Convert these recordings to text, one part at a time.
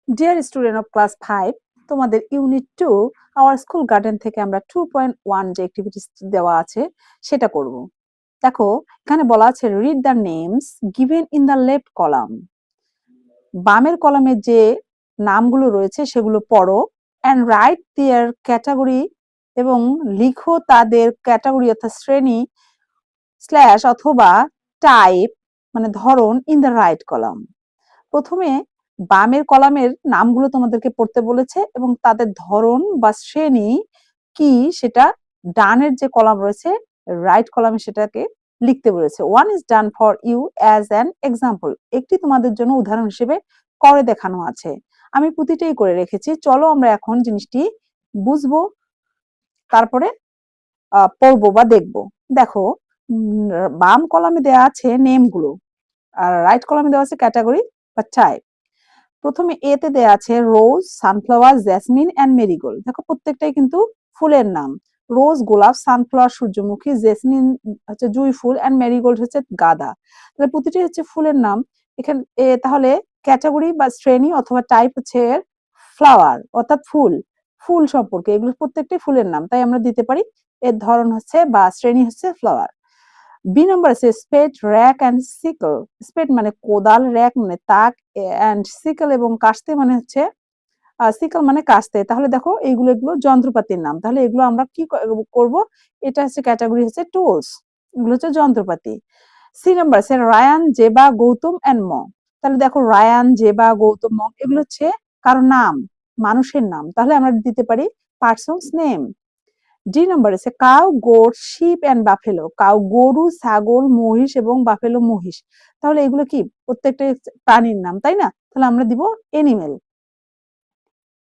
Dear student of class 5, তোমাদের unit 2 our school garden থেকে আমরা 2.1 যে অ্যাক্টিভিটিস দেওয়া আছে সেটা করব। দেখো, এখানে বলা আছে read the names given in the left column. বামের কলামে যে নামগুলো রয়েছে সেগুলো পড়ো অ্যান্ড রাইট দেয়ার ক্যাটাগরি, এবং লিখো তাদের ক্যাটাগরি অর্থাৎ শ্রেণী স্ল্যাশ অথবা টাইপ মানে ধরন ইন দ্য রাইট কলাম। প্রথমে বামের কলামের নামগুলো তোমাদেরকে পড়তে বলেছে এবং তাদের ধরন বা শ্রেণী কি সেটা ডানের যে কলাম রয়েছে রাইট কলামে সেটাকে লিখতে বলেছে। One is done for you as an example, একটি তোমাদের জন্য উদাহরণ হিসেবে করে দেখানো আছে। আমি প্রতিটাই করে রেখেছি, চলো আমরা এখন জিনিসটি বুঝবো, তারপরে পড়বো বা দেখবো। দেখো, বাম কলামে দেওয়া আছে নেমগুলো আর রাইট কলামে দেওয়া আছে ক্যাটাগরি বা টাইপ। প্রথমে এ তে দেয়া আছে রোজ, সানফ্লাওয়ার, জেসমিন এন্ড মেরিগোল্ড। দেখো প্রত্যেকটাই কিন্তু ফুলের নাম। রোজ গোলাপ, সানফ্লাওয়ার সূর্যমুখী, জেসমিন হচ্ছে জুঁই ফুল এন্ড মেরিগোল্ড হচ্ছে গাঁদা। তাহলে প্রতিটি হচ্ছে ফুলের নাম। এখানে তাহলে ক্যাটাগরি বা শ্রেণী অথবা টাইপ হচ্ছে ফ্লাওয়ার অর্থাৎ ফুল, ফুল সম্পর্কে এগুলো প্রত্যেকটাই ফুলের নাম, তাই আমরা দিতে পারি এর ধরন হচ্ছে বা শ্রেণী হচ্ছে ফ্লাওয়ার। বি নাম্বার আছে স্পেড, র্যাক এন্ড সিকল। স্পেড মানে কোদাল, র্যাক মানে তাক, এন্ড সিকল এবং কাস্তে মানে হচ্ছে সিকল মানে কাস্তে। তাহলে দেখো এইগুলো এগুলো যন্ত্রপাতির নাম, তাহলে এগুলো আমরা কি করব, এটা হচ্ছে ক্যাটাগরি হচ্ছে টুলস, এগুলো হচ্ছে যন্ত্রপাতি। সি নাম্বার আছে রায়ান, জেবা, গৌতম এন্ড মং। তাহলে দেখো রায়ান, জেবা, গৌতম, মং এগুলো হচ্ছে কারো নাম, মানুষের নাম, তাহলে আমরা দিতে পারি পার্সনস নেম। ডি নাম্বার আছে cow, goat, sheep and buffalo. Cow গরু, ছাগল, মহিষ এবং বাফেলো মহিষ। তাহলে এগুলো কি প্রত্যেকটা প্রাণীর নাম, তাই না? তাহলে আমরা দিব এনিমেল।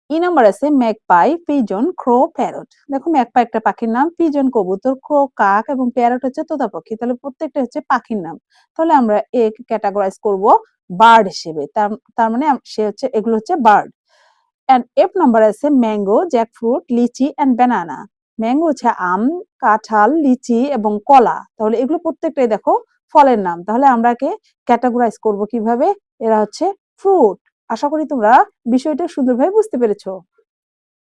ই নাম্বার আছে ম্যাকপাই, পিজন, ক্রো, প্যারট। দেখো ম্যাকপাই একটা পাখির নাম, পিজন কবুতর, ক্রো কাক এবং প্যারট হচ্ছে তোতা পাখি। তাহলে প্রত্যেকটা হচ্ছে পাখির নাম, তাহলে আমরা এ ক্যাটাগরাইজ করব বার্ড হিসেবে। তার মানে সে হচ্ছে এগুলো হচ্ছে বার্ড। এন্ড এফ নাম্বার আছে mango, jackfruit, litchi and banana. Mango হচ্ছে আম, কাঁঠাল, লিচি এবং কলা। তাহলে এগুলো প্রত্যেকটাই দেখো ফলের নাম, তাহলে আমরা কে ক্যাটাগরাইজ করব কিভাবে, এরা হচ্ছে ফ্রুট। আশা করি তোমরা বিষয়টা সুন্দরভাবে বুঝতে পেরেছো।